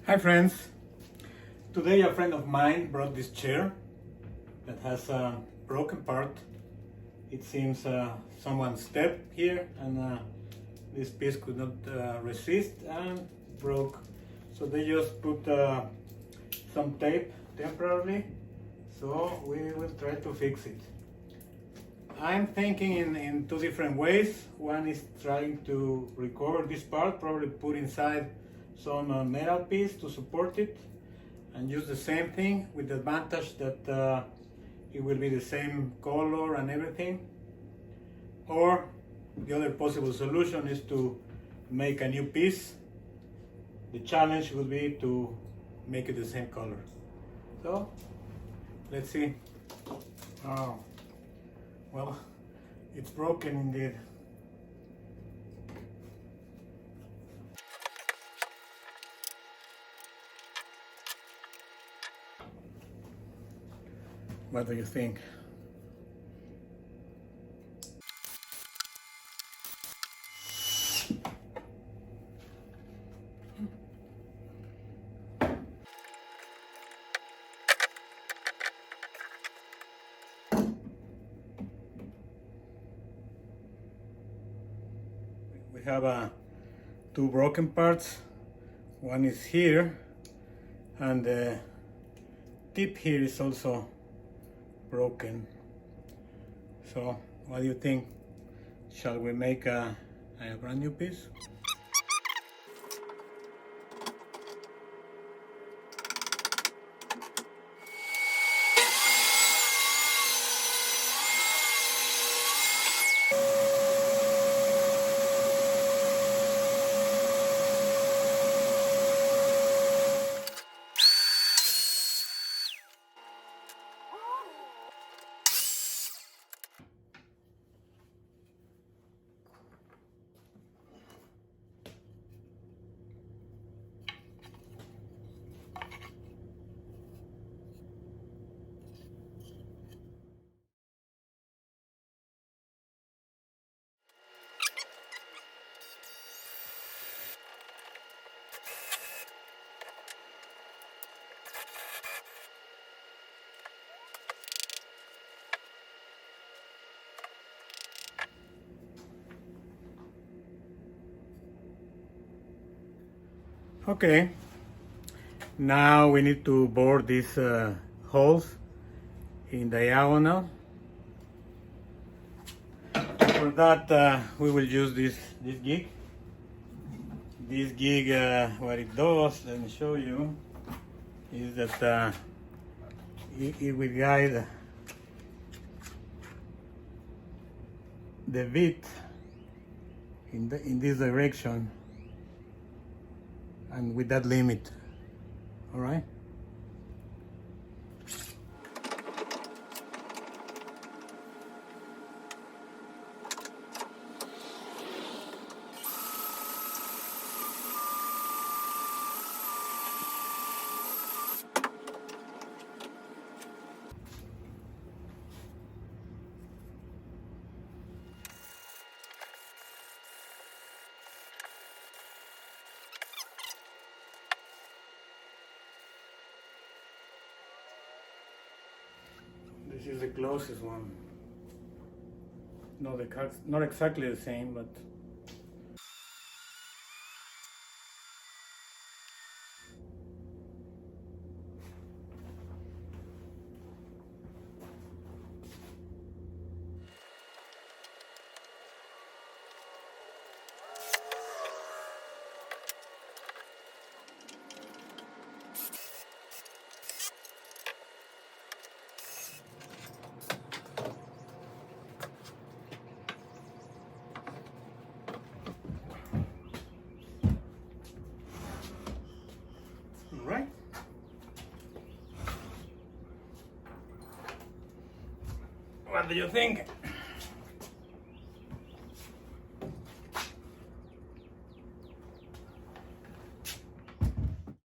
Hi friends, today a friend of mine brought this chair that has a broken part. It seems someone stepped here and this piece could not resist and broke. So they just put some tape temporarily, so we will try to fix it. I'm thinking in two different ways. One is trying to recover this part, probably put inside some metal piece to support it and use the same thing with the advantage that it will be the same color and everything. Or the other possible solution is to make a new piece. The challenge will be to make it the same color. So let's see. Oh, well, it's broken indeed. What do you think? We have two broken parts. One is here, and the tip here is also broken. So what do you think? Shall we make a brand new piece? Okay, now we need to bore these holes in diagonal. For that we will use this gig. This gig, what it does, let me show you, is that it will guide the bit in this direction and with that limit. All right. This is the closest one. No, not exactly the same, but right. What do you think?